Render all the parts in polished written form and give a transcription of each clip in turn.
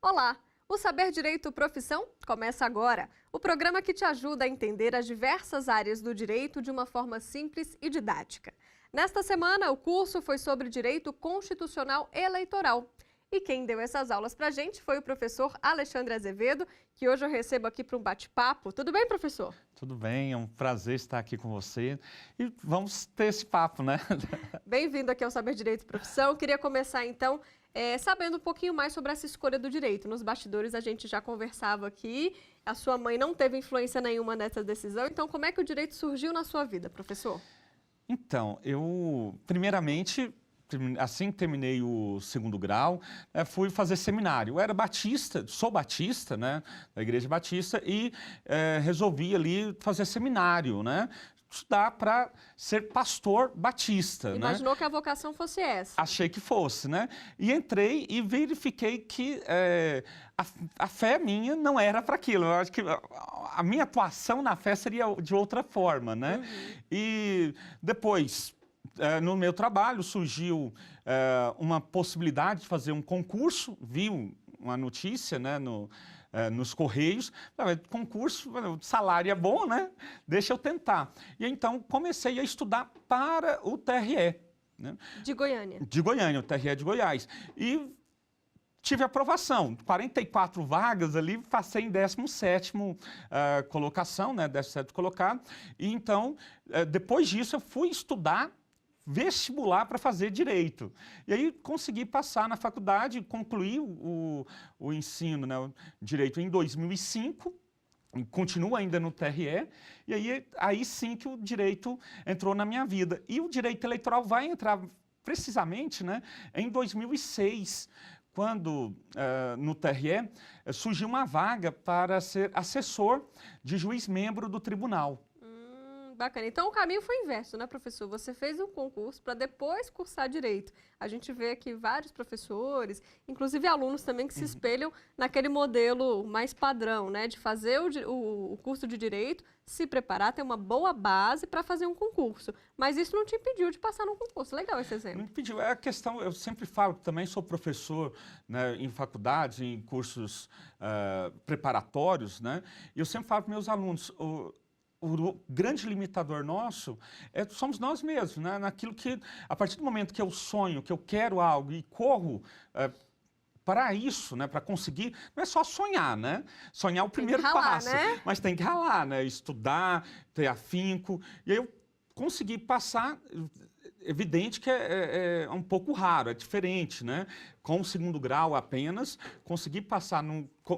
Olá! O Saber Direito Profissão começa agora. O programa que te ajuda a entender as diversas áreas do direito de uma forma simples e didática. Nesta semana, o curso foi sobre Direito Constitucional Eleitoral. E quem deu essas aulas pra gente foi o professor Alexandre Azevedo, que hoje eu recebo aqui para um bate-papo. Tudo bem, professor? Tudo bem, é um prazer estar aqui com você e vamos ter esse papo, né? Bem-vindo aqui ao Saber Direito Profissão. Queria começar, então, sabendo um pouquinho mais sobre essa escolha do direito. Nos bastidores a gente já conversava aqui, a sua mãe não teve influência nenhuma nessa decisão, então como é que o direito surgiu na sua vida, professor? Então, primeiramente, assim que terminei o segundo grau, fui fazer seminário. Eu era batista, sou batista, né, da Igreja Batista, e resolvi ali fazer seminário, né? Estudar para ser pastor batista. Imaginou que a vocação fosse essa? Achei que fosse, né? E entrei e verifiquei que a fé minha não era para aquilo. Eu acho que a minha atuação na fé seria de outra forma, né? Uhum. E depois, no meu trabalho, surgiu uma possibilidade de fazer um concurso, vi uma notícia, né, nos Correios, concurso, o salário é bom, né? Deixa eu tentar. E então comecei a estudar para o TRE. Né? De Goiânia. De Goiânia, o TRE de Goiás. E tive aprovação, 44 vagas ali, passei em 17º colocação, né? 17º colocado. E então, depois disso, eu fui estudar vestibular para fazer direito. E aí consegui passar na faculdade, concluí o ensino, né, o direito em 2005, continuo ainda no TRE, e aí sim que o direito entrou na minha vida. E o direito eleitoral vai entrar precisamente, né, em 2006, quando no TRE surgiu uma vaga para ser assessor de juiz-membro do tribunal. Bacana. Então o caminho foi inverso, né, professor? Você fez um concurso para depois cursar direito. A gente vê aqui vários professores, inclusive alunos também que se espelham naquele modelo mais padrão, né, de fazer o curso de direito, se preparar, ter uma boa base para fazer um concurso. Mas isso não te impediu de passar num concurso. Legal esse exemplo. Não impediu. É a questão, eu sempre falo que também sou professor, né, em faculdades, em cursos preparatórios, né, e eu sempre falo para meus alunos, o grande limitador nosso somos nós mesmos, né? Naquilo que, a partir do momento que eu sonho, que eu quero algo e corro para isso, né? Para conseguir, não é só sonhar, né? Sonhar é o primeiro passo, né? Mas tem que ralar, né? Estudar, ter afinco. E aí eu consegui passar. Evidente que é um pouco raro, é diferente, né? Com o segundo grau apenas, consegui passar,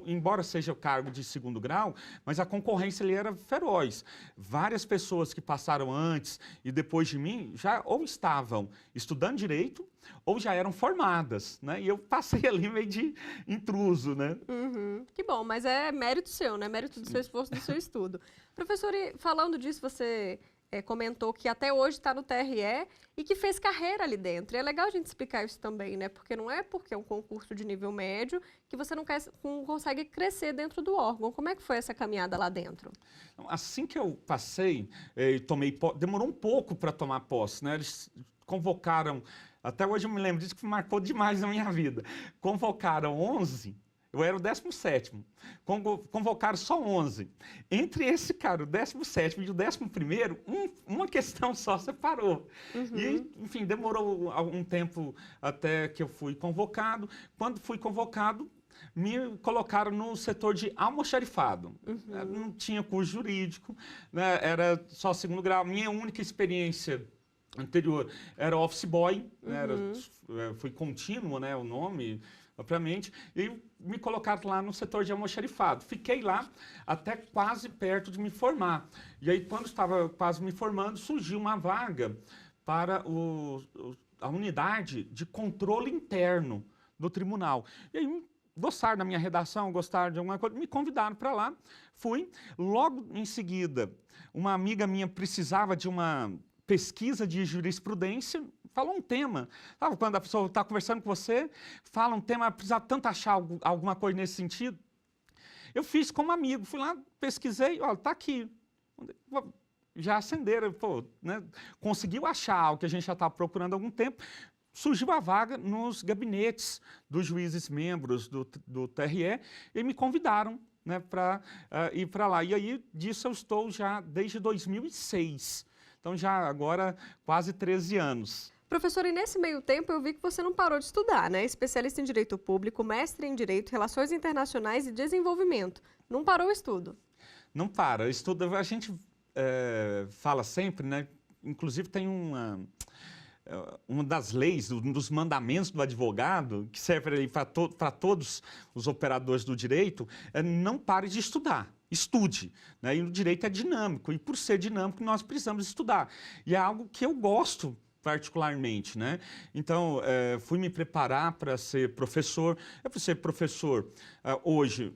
embora seja o cargo de segundo grau, mas a concorrência ali era feroz. Várias pessoas que passaram antes e depois de mim já ou estavam estudando direito ou já eram formadas, né? E eu passei ali meio de intruso, né? Uhum. Que bom, mas é mérito seu, né? Mérito do seu esforço, do seu estudo. Professor, e falando disso, você comentou que até hoje está no TRE e que fez carreira ali dentro. E é legal a gente explicar isso também, né? Porque não é porque é um concurso de nível médio que você não consegue crescer dentro do órgão. Como é que foi essa caminhada lá dentro? Assim que eu passei, demorou um pouco para tomar posse, né? Eles convocaram, até hoje eu me lembro disso que marcou demais na minha vida, convocaram 11. Eu era o 17º. Convocaram só 11. Entre esse cara, o 17º e o 11º, uma questão só separou. Uhum. E, enfim, demorou algum tempo até que eu fui convocado. Quando fui convocado, me colocaram no setor de almoxarifado. Uhum. Não tinha curso jurídico, né? Era só segundo grau. Minha única experiência anterior era office boy, né? Foi contínuo, né, o nome, propriamente, e me colocaram lá no setor de almoxarifado. Fiquei lá até quase perto de me formar. E aí, quando estava quase me formando, surgiu uma vaga para a unidade de controle interno do tribunal. E aí, gostaram da minha redação, gostaram de alguma coisa, me convidaram para lá, fui. Logo em seguida, uma amiga minha precisava de uma pesquisa de jurisprudência, falou um tema. Sabe quando a pessoa está conversando com você, fala um tema, precisa tanto achar alguma coisa nesse sentido? Eu fiz como amigo, fui lá, pesquisei, olha, está aqui. Já acenderam, pô, né? Conseguiu achar algo que a gente já estava procurando há algum tempo, surgiu a vaga nos gabinetes dos juízes membros do TRE e me convidaram, né, para ir para lá. E aí, disso eu estou já desde 2006. Então, já agora quase 13 anos. Professor, e nesse meio tempo eu vi que você não parou de estudar, né? Especialista em Direito Público, mestre em Direito, Relações Internacionais e Desenvolvimento. Não parou o estudo? Não para. Estudo, a gente fala sempre, né? Inclusive tem uma das leis, um dos mandamentos do advogado, que serve para todos os operadores do direito, é não pare de estudar. Estude, né? E o direito é dinâmico, e por ser dinâmico nós precisamos estudar. E é algo que eu gosto particularmente, né? Então, fui me preparar para ser professor. Eu fui ser professor hoje.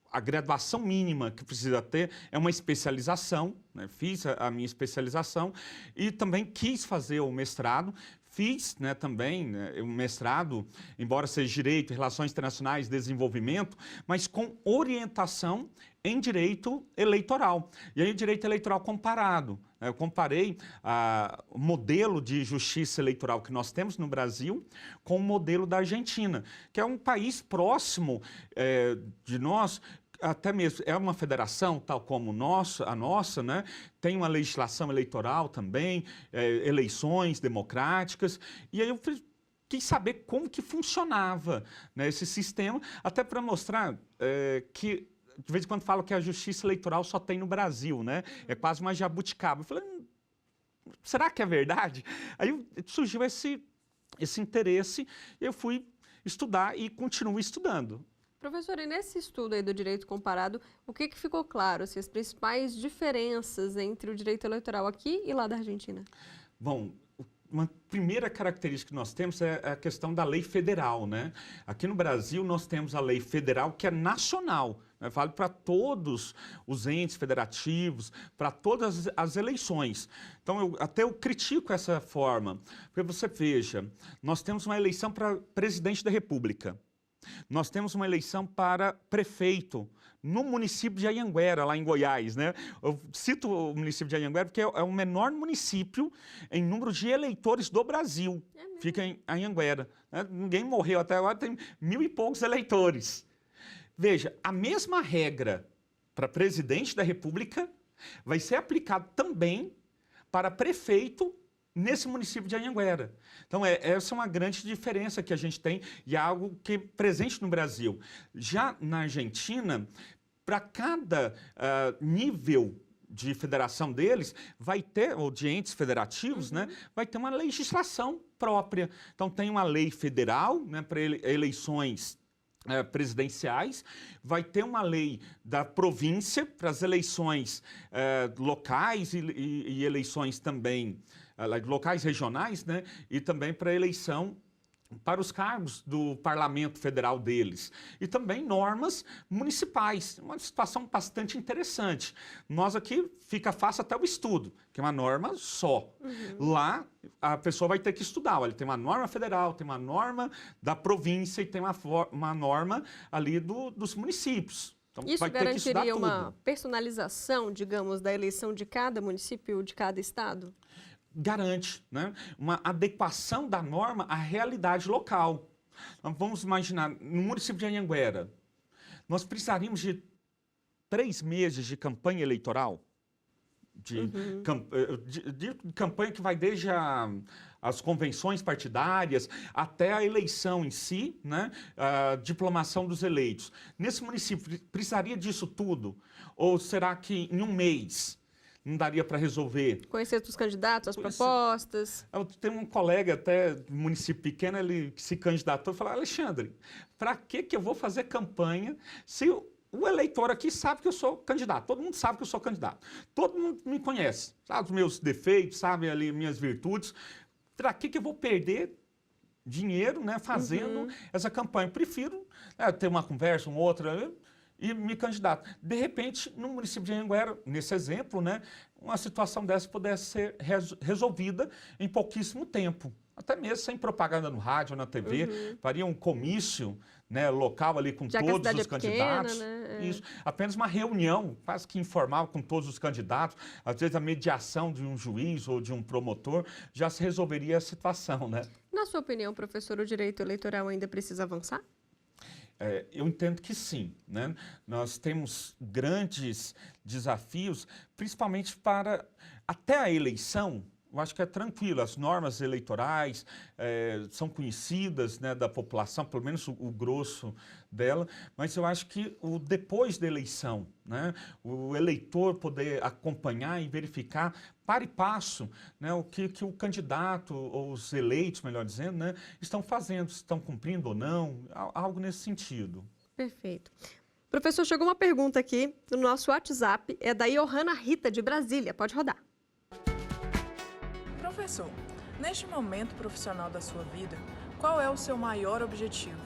A graduação mínima que precisa ter é uma especialização, né? Fiz a minha especialização e também quis fazer o mestrado. Fiz, né, também, né, um mestrado, embora seja Direito, Relações Internacionais e Desenvolvimento, mas com orientação em Direito Eleitoral. E aí o Direito Eleitoral comparado. Eu comparei o modelo de justiça eleitoral que nós temos no Brasil com o modelo da Argentina, que é um país próximo de nós, até mesmo é uma federação, tal como a nossa, né? Tem uma legislação eleitoral também, eleições democráticas, e aí eu quis saber como que funcionava, né, esse sistema, até para mostrar que, de vez em quando falam que a justiça eleitoral só tem no Brasil, né? É quase uma jabuticaba. Eu falei, será que é verdade? Aí surgiu esse interesse, eu fui estudar e continuo estudando. Professor, e nesse estudo aí do direito comparado, o que ficou claro, assim, as principais diferenças entre o direito eleitoral aqui e lá da Argentina? Bom, uma primeira característica que nós temos é a questão da lei federal, né? Aqui no Brasil nós temos a lei federal que é nacional, né? Vale para todos os entes federativos, para todas as eleições. Então eu critico essa forma, porque você veja, nós temos uma eleição para presidente da República. Nós temos uma eleição para prefeito no município de Anhanguera, lá em Goiás, né? Eu cito o município de Anhanguera porque é o menor município em número de eleitores do Brasil. Fica em Anhanguera, né? Ninguém morreu até agora, tem 1000 e poucos eleitores. Veja, a mesma regra para presidente da República vai ser aplicada também para prefeito nesse município de Anhanguera. Então, essa é uma grande diferença que a gente tem e é algo que é presente no Brasil. Já na Argentina, para cada nível de federação deles, vai ter, ou de entes federativos, né, vai ter uma legislação própria. Então, tem uma lei federal, né, para eleições presidenciais, vai ter uma lei da província para as eleições locais e eleições também locais regionais, né? E também para a eleição para os cargos do parlamento federal deles. E também normas municipais, uma situação bastante interessante. Nós aqui fica fácil até o estudo, que é uma norma só. Lá a pessoa vai ter que estudar, olha, tem uma norma federal, tem uma norma da província e tem uma norma ali dos municípios. Então, isso vai ter que estudar garantiria tudo. uma personalização, digamos, da eleição de cada município, de cada estado? Garante, né, uma adequação da norma à realidade local. Então, vamos imaginar, no município de Anhanguera, nós precisaríamos de 3 meses de campanha eleitoral, de campanha que vai desde as convenções partidárias até a eleição em si, né, a diplomação dos eleitos. Nesse município, precisaria disso tudo? Ou será que em um mês não daria para resolver? Conhecer os candidatos, as propostas. Eu tenho um colega até do município pequeno, ele se candidatou e falou, Alexandre, para que eu vou fazer campanha se o eleitor aqui sabe que eu sou candidato? Todo mundo sabe que eu sou candidato. Todo mundo me conhece, sabe os meus defeitos, sabe ali minhas virtudes. Para que eu vou perder dinheiro, né, fazendo essa campanha? Eu prefiro ter uma conversa, uma outra, e me candidato. De repente, no município de Anhanguera, nesse exemplo, né, uma situação dessa pudesse ser resolvida em pouquíssimo tempo. Até mesmo sem propaganda no rádio, na TV, faria um comício, né, local ali com todos os candidatos. Pequena, né? Isso. Apenas uma reunião, quase que informal, com todos os candidatos. Às vezes a mediação de um juiz ou de um promotor já se resolveria a situação, né? Na sua opinião, professor, o direito eleitoral ainda precisa avançar? Eu entendo que sim, né? Nós temos grandes desafios, principalmente para até a eleição. Eu acho que é tranquilo, as normas eleitorais são conhecidas, né, da população, pelo menos o grosso dela, mas eu acho que o depois da eleição, né, o eleitor poder acompanhar e verificar para e passo, né, o que o candidato, ou os eleitos, melhor dizendo, né, estão fazendo, se estão cumprindo ou não, algo nesse sentido. Perfeito. Professor, chegou uma pergunta aqui no nosso WhatsApp, é da Johanna Rita, de Brasília. Pode rodar. Professor, neste momento profissional da sua vida, qual é o seu maior objetivo?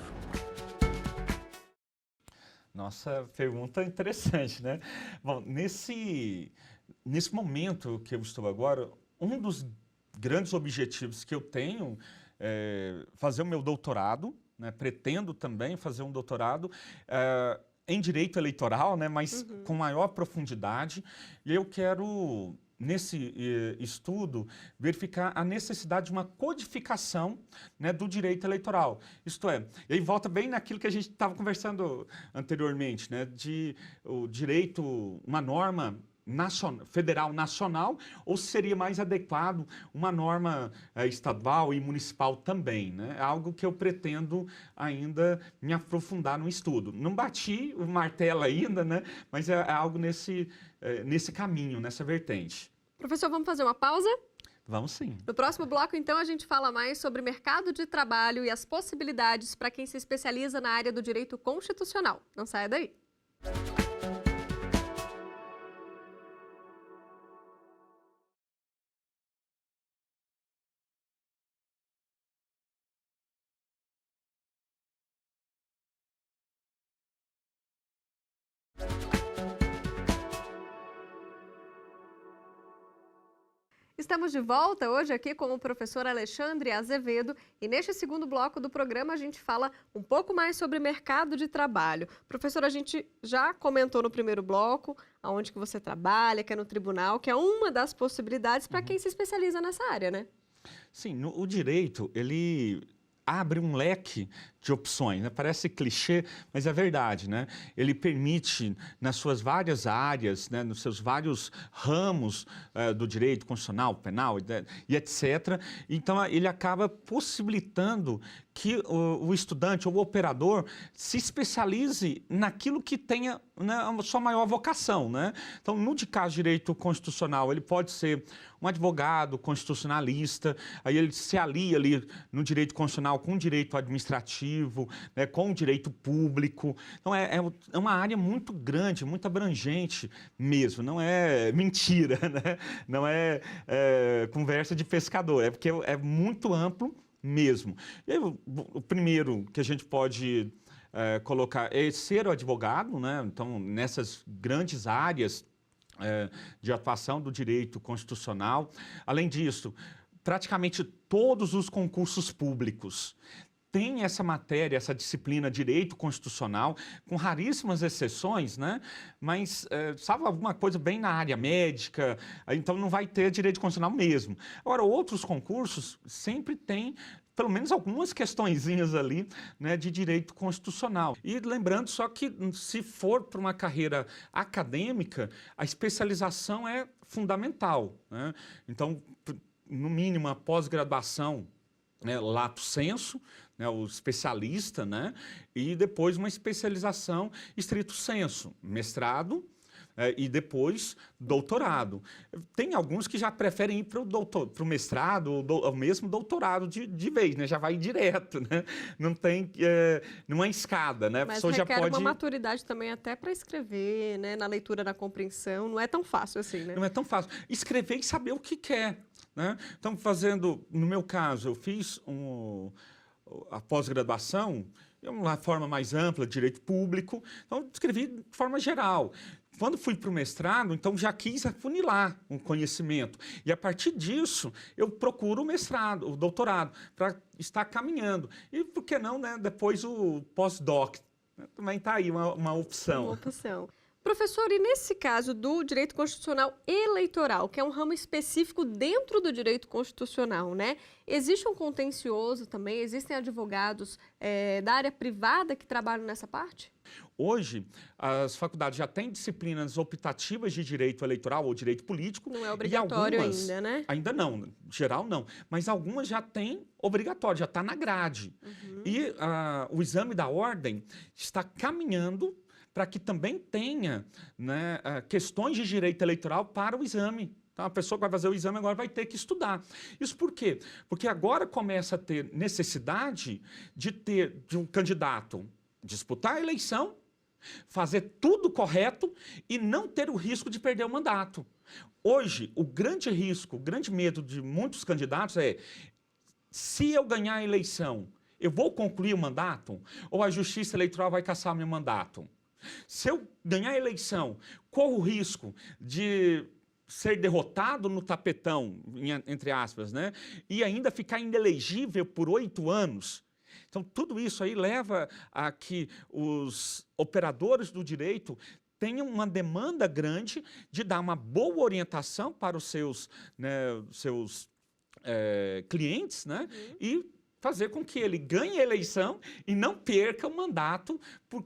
Nossa, pergunta interessante, né? Bom, nesse momento que eu estou agora, um dos grandes objetivos que eu tenho é fazer o meu doutorado, né? Pretendo também fazer um doutorado em direito eleitoral, né? Mas com maior profundidade. E eu quero, nesse estudo, verificar a necessidade de uma codificação, né, do direito eleitoral. Isto é, e aí volta bem naquilo que a gente estava conversando anteriormente, né, de o direito, uma norma federal nacional, ou seria mais adequado uma norma estadual e municipal também, né? É algo que eu pretendo ainda me aprofundar no estudo. Não bati o martelo ainda, né? Mas é algo nesse caminho, nessa vertente. Professor, vamos fazer uma pausa? Vamos sim. No próximo bloco, então, a gente fala mais sobre mercado de trabalho e as possibilidades para quem se especializa na área do direito constitucional. Não saia daí. Estamos de volta hoje aqui com o professor Alexandre Azevedo e neste segundo bloco do programa a gente fala um pouco mais sobre mercado de trabalho. Professor, a gente já comentou no primeiro bloco aonde que você trabalha, que é no tribunal, que é uma das possibilidades para quem se especializa nessa área, né? Sim, o direito, ele abre um leque de opções, né? Parece clichê, mas é verdade, né? Ele permite, nas suas várias áreas, né, nos seus vários ramos do direito constitucional, penal e etc., então ele acaba possibilitando que o estudante ou o operador se especialize naquilo que tenha, né, a sua maior vocação, né? Então, no caso de direito constitucional, ele pode ser um advogado constitucionalista, aí ele se alia ali no direito constitucional com o direito administrativo, né, com o direito público. Então, é uma área muito grande, muito abrangente mesmo, não é mentira, né? Não é conversa de pescador, é porque é muito amplo mesmo. E aí, o primeiro que a gente pode colocar é ser o advogado, né? Então, nessas grandes áreas de atuação do direito constitucional. Além disso, praticamente todos os concursos públicos têm essa matéria, essa disciplina direito constitucional, com raríssimas exceções, né? Mas, salvo alguma coisa bem na área médica, então não vai ter direito constitucional mesmo. Agora, outros concursos sempre têm pelo menos algumas questõezinhas ali, né, de direito constitucional. E lembrando só que, se for para uma carreira acadêmica, a especialização é fundamental, né? Então, no mínimo, a pós-graduação, né, lato sensu, né, o especialista, né, e depois uma especialização estrito sensu, mestrado, e depois doutorado. Tem alguns que já preferem ir para o mestrado, ou mesmo doutorado de vez, né? Já vai direto, né? Não tem, não é escada, né? Mas a pessoa requer já pode... uma maturidade também até para escrever, né? Na leitura, na compreensão, não é tão fácil assim, né? Não é tão fácil. Escrever e saber o que quer, né? Então, no meu caso, eu fiz a pós-graduação, uma forma mais ampla, direito público, então escrevi de forma geral. Quando fui para o mestrado, então já quis afunilar um conhecimento. E a partir disso, eu procuro o mestrado, o doutorado, para estar caminhando. E por que não, né? Depois o pós-doc. Também está aí uma opção. Uma opção. Professor, e nesse caso do direito constitucional eleitoral, que é um ramo específico dentro do direito constitucional, né? Existe um contencioso também? Existem advogados da área privada que trabalham nessa parte? Hoje, as faculdades já têm disciplinas optativas de direito eleitoral ou direito político. Não é obrigatório e algumas, ainda, né? Ainda não, em geral não. Mas algumas já têm obrigatório, já está na grade. E o exame da ordem está caminhando para que também tenha, né, questões de direito eleitoral para o exame. Então, a pessoa que vai fazer o exame agora vai ter que estudar. Isso por quê? Porque agora começa a ter necessidade de um candidato disputar a eleição, fazer tudo correto e não ter o risco de perder o mandato. Hoje, o grande risco, o grande medo de muitos candidatos é: se eu ganhar a eleição, eu vou concluir o mandato? Ou a Justiça Eleitoral vai cassar o meu mandato? Se eu ganhar a eleição, corro o risco de ser derrotado no tapetão, entre aspas, né? E ainda ficar inelegível por 8 anos. Então, tudo isso aí leva a que os operadores do direito tenham uma demanda grande de dar uma boa orientação para os seus clientes, né? E fazer com que ele ganhe a eleição e não perca o mandato por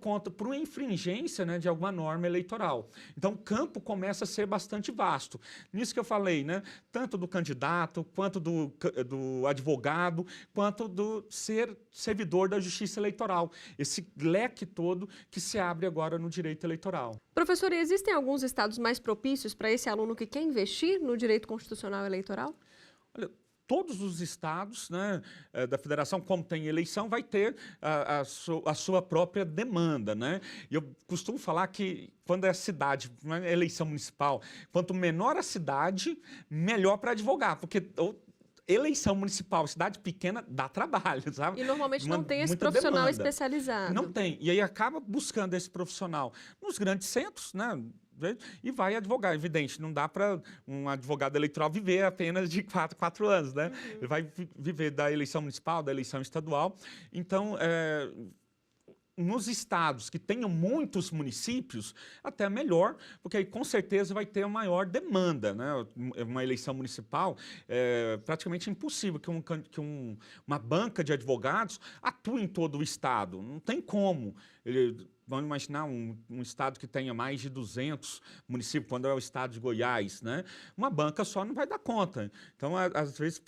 uma infringência, né, de alguma norma eleitoral. Então, o campo começa a ser bastante vasto. Nisso que eu falei, né, tanto do candidato, quanto do advogado, quanto do ser servidor da Justiça Eleitoral. Esse leque todo que se abre agora no direito eleitoral. Professor, e existem alguns estados mais propícios para esse aluno que quer investir no direito constitucional eleitoral? Olha, todos os estados, né, da federação, como tem eleição, vai ter a sua própria demanda, né? E eu costumo falar que quando é cidade, uma eleição municipal, quanto menor a cidade, melhor para advogar, porque eleição municipal, cidade pequena, dá trabalho, sabe? E normalmente não tem esse profissional especializado. Não tem. E aí acaba buscando esse profissional nos grandes centros, né? E vai advogar. Evidente, não dá para um advogado eleitoral viver apenas de 4 anos, né? Ele vai viver da eleição municipal, da eleição estadual. Então, nos estados que tenham muitos municípios, até melhor, porque aí com certeza vai ter uma maior demanda, né? Uma eleição municipal é praticamente impossível que uma banca de advogados atue em todo o estado. Não tem como. Vamos imaginar um estado que tenha mais de 200 municípios, quando é o estado de Goiás, né? Uma banca só não vai dar conta. Então, às vezes,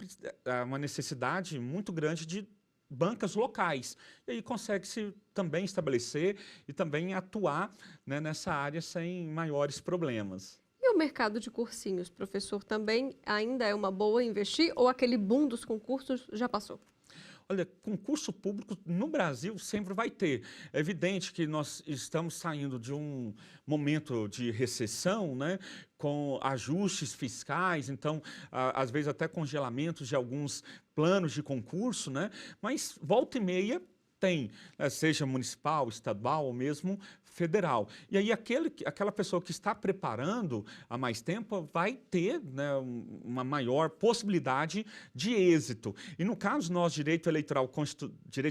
há uma necessidade muito grande de bancas locais. E aí consegue-se também estabelecer e também atuar, né, nessa área sem maiores problemas. E o mercado de cursinhos, professor, também ainda é uma boa investir ou aquele boom dos concursos já passou? Olha, concurso público no Brasil sempre vai ter. É evidente que nós estamos saindo de um momento de recessão, né, com ajustes fiscais, então, às vezes até congelamentos de alguns planos de concurso, né, mas volta e meia tem, seja municipal, estadual ou mesmo federal. E aí aquela pessoa que está preparando há mais tempo vai ter, né, uma maior possibilidade de êxito. E no caso nosso direito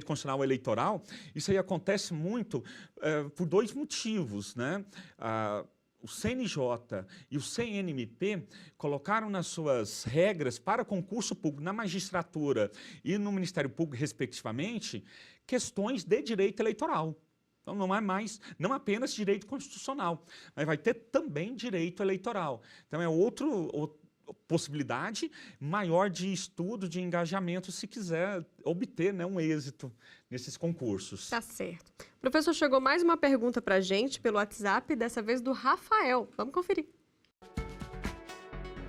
constitucional eleitoral, isso aí acontece muito por 2 motivos, né? O CNJ e o CNMP colocaram nas suas regras para concurso público na magistratura e no Ministério Público, respectivamente, questões de direito eleitoral. Então, não apenas direito constitucional, mas vai ter também direito eleitoral. Então, é outra possibilidade maior de estudo, de engajamento, se quiser obter, né, um êxito nesses concursos. Tá certo. Professor, chegou mais uma pergunta para a gente pelo WhatsApp, dessa vez do Rafael. Vamos conferir.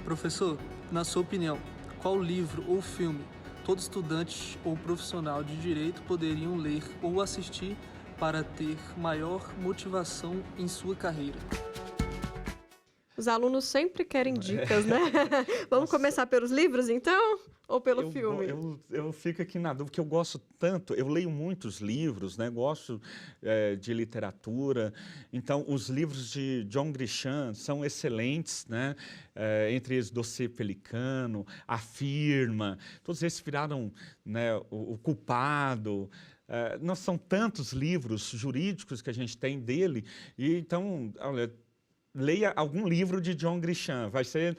Professor, na sua opinião, qual livro ou filme todo estudante ou profissional de direito poderiam ler ou assistir para ter maior motivação em sua carreira? Os alunos sempre querem dicas, né? Vamos começar pelos livros, então? Ou pelo filme? Eu fico aqui na dúvida, porque eu gosto tanto, eu leio muitos livros, né? Gosto de literatura. Então, os livros de John Grisham são excelentes, né? Entre eles, Dossiê Pelicano, A Firma, todos esses viraram, né, o Culpado, não são tantos livros jurídicos que a gente tem dele, e então, olha, leia algum livro de John Grisham, vai ser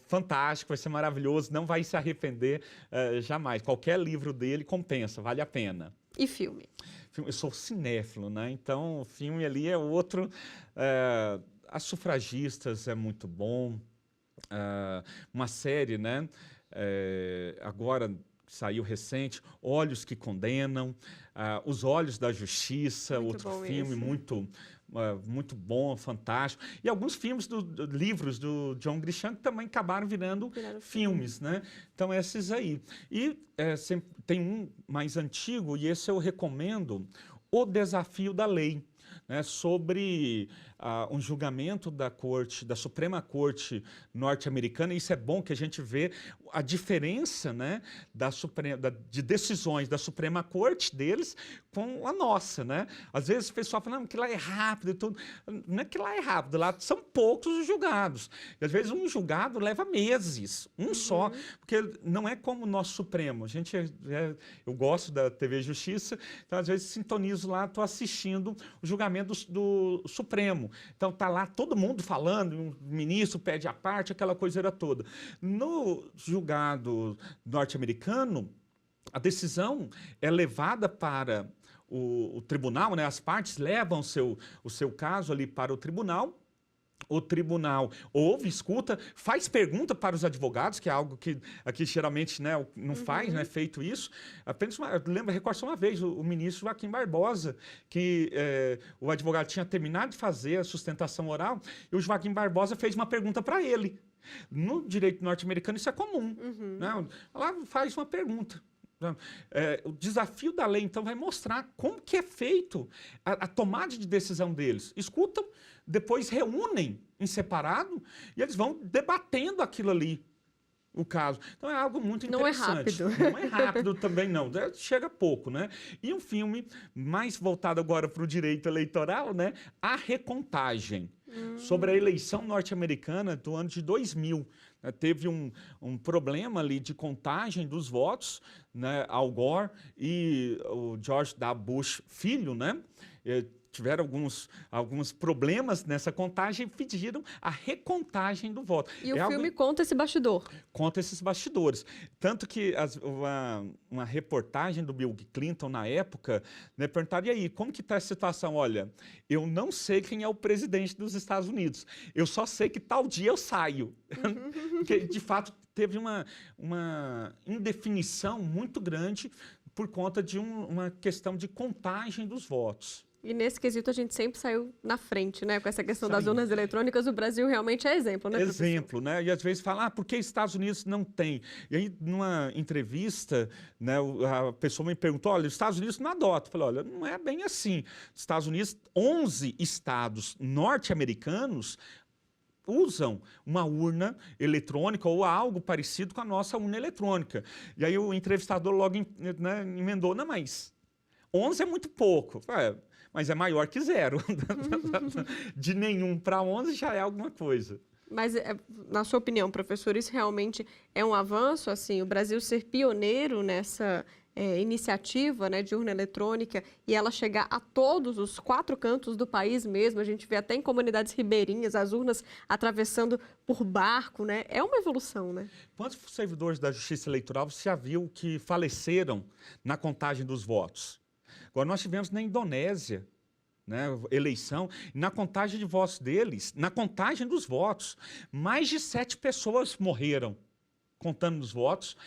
fantástico, vai ser maravilhoso, não vai se arrepender jamais. Qualquer livro dele compensa, vale a pena. E filme? Eu sou cinéfilo, né? Então o filme ali é outro. As Sufragistas é muito bom. Uma série, né? Agora saiu recente, Olhos que Condenam, Os Olhos da Justiça, Muito outro bom filme esse. muito bom, fantástico. E alguns filmes, livros do John Grisham que também acabaram virando filmes, né? Então, esses aí. E tem um mais antigo, e esse eu recomendo, O Desafio da Lei, né? Sobre um julgamento da Suprema Corte norte-americana. Isso é bom que a gente vê a diferença, né, de decisões da Suprema Corte deles com a nossa, né? Às vezes o pessoal fala, não, que lá é rápido e tudo. Não é que lá é rápido, lá são poucos os julgados. E às vezes um julgado leva meses, só, porque não é como o nosso Supremo. Eu gosto da TV Justiça, então às vezes sintonizo lá, estou assistindo o julgamento do Supremo. Então está lá todo mundo falando, um ministro pede a parte, aquela coisa toda. No julgado norte-americano, a decisão é levada para o tribunal, né? As partes levam o seu caso ali para o tribunal ouve, escuta, faz pergunta para os advogados, que é algo que aqui geralmente, né, não faz, não é feito isso. Apenas recordo só uma vez, o ministro Joaquim Barbosa, que o advogado tinha terminado de fazer a sustentação oral, e o Joaquim Barbosa fez uma pergunta para ele. No direito norte-americano isso é comum. Né? Lá faz uma pergunta. O desafio da lei, então, vai mostrar como que é feito a tomada de decisão deles. Escutam, depois reúnem em separado e eles vão debatendo aquilo ali, o caso. Então é algo muito interessante. Não é rápido. Não é rápido também, não. Chega pouco, né? E um filme mais voltado agora para o direito eleitoral, né? A Recontagem, sobre a eleição norte-americana do ano de 2000. Teve um problema ali de contagem dos votos, né? Al Gore e o George W. Bush filho, né? Tiveram alguns problemas nessa contagem e pediram a recontagem do voto. E o filme conta esse bastidor. Conta esses bastidores. Tanto que uma reportagem do Bill Clinton, na época, né, perguntaram, e aí, como que está a situação? Olha, eu não sei quem é o presidente dos Estados Unidos. Eu só sei que tal dia eu saio. Porque, de fato, teve uma indefinição muito grande por conta de uma questão de contagem dos votos. E nesse quesito a gente sempre saiu na frente, né? Com essa questão das urnas eletrônicas, o Brasil realmente é exemplo, né, professor? Exemplo, né? E às vezes fala, por que Estados Unidos não tem? E aí, numa entrevista, né, a pessoa me perguntou, olha, os Estados Unidos não adotam. Eu falei, olha, não é bem assim. Os Estados Unidos, 11 estados norte-americanos usam uma urna eletrônica ou algo parecido com a nossa urna eletrônica. E aí o entrevistador logo, né, emendou, não, mas 11 é muito pouco. Mas é maior que 0. De nenhum para 11 já é alguma coisa. Mas, na sua opinião, professor, isso realmente é um avanço? Assim, o Brasil ser pioneiro nessa iniciativa, né, de urna eletrônica e ela chegar a todos os 4 cantos do país mesmo? A gente vê até em comunidades ribeirinhas as urnas atravessando por barco, né? É uma evolução, né? Quantos servidores da Justiça Eleitoral você já viu que faleceram na contagem dos votos? Agora, nós tivemos na Indonésia, né, eleição, na contagem de votos deles, na contagem dos votos, mais de 7 pessoas morreram contando os votos,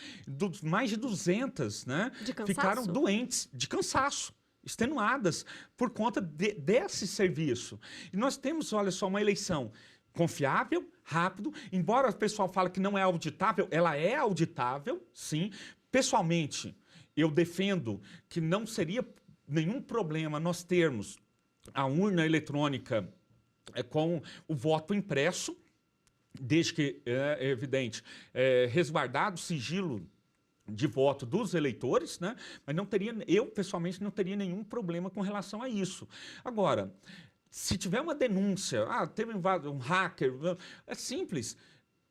mais de 200, né, ficaram doentes, de cansaço, extenuadas, por conta desse serviço. E nós temos, olha só, uma eleição confiável, rápido, embora o pessoal fale que não é auditável, ela é auditável, sim. Pessoalmente, eu defendo que não seria nenhum problema nós termos a urna eletrônica com o voto impresso, desde que, é evidente, resguardado o sigilo de voto dos eleitores, né? Mas eu pessoalmente não teria nenhum problema com relação a isso. Agora, se tiver uma denúncia, teve um hacker, é simples,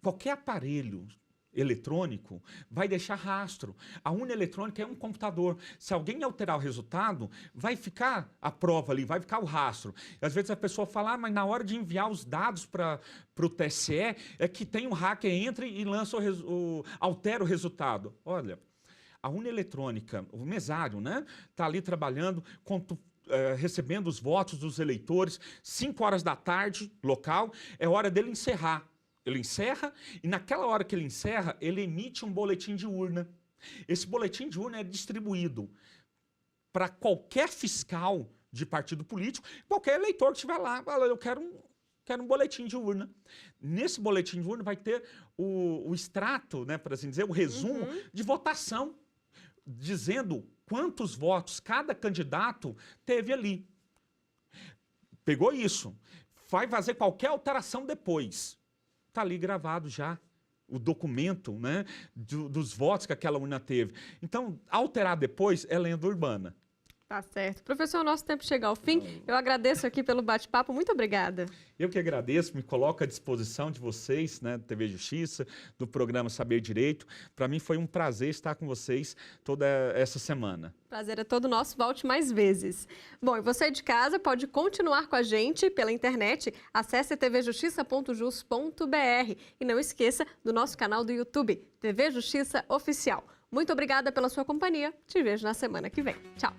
qualquer aparelho eletrônico vai deixar rastro. A urna eletrônica é um computador. Se alguém alterar o resultado, vai ficar a prova ali, vai ficar o rastro. Às vezes a pessoa fala, mas na hora de enviar os dados para o TSE, é que tem um hacker, entra e lança altera o resultado. Olha, a urna eletrônica, o mesário, né, está ali trabalhando, recebendo os votos dos eleitores, 5 horas da tarde, local, é hora dele encerrar. Ele encerra e naquela hora que ele encerra, ele emite um boletim de urna. Esse boletim de urna é distribuído para qualquer fiscal de partido político, qualquer eleitor que estiver lá, fala, eu quero um boletim de urna. Nesse boletim de urna vai ter o extrato, né, para assim dizer, o resumo de votação, dizendo quantos votos cada candidato teve ali. Pegou isso, vai fazer qualquer alteração depois. Está ali gravado já o documento, né, dos votos que aquela urna teve. Então, alterar depois é lenda urbana. Tá certo. Professor, nosso tempo chega ao fim. Eu agradeço aqui pelo bate-papo. Muito obrigada. Eu que agradeço, me coloco à disposição de vocês, né, do TV Justiça, do programa Saber Direito. Para mim foi um prazer estar com vocês toda essa semana. Prazer é todo nosso. Volte mais vezes. Bom, e você de casa pode continuar com a gente pela internet. Acesse tvjustiça.jus.br e não esqueça do nosso canal do YouTube, TV Justiça Oficial. Muito obrigada pela sua companhia. Te vejo na semana que vem. Tchau.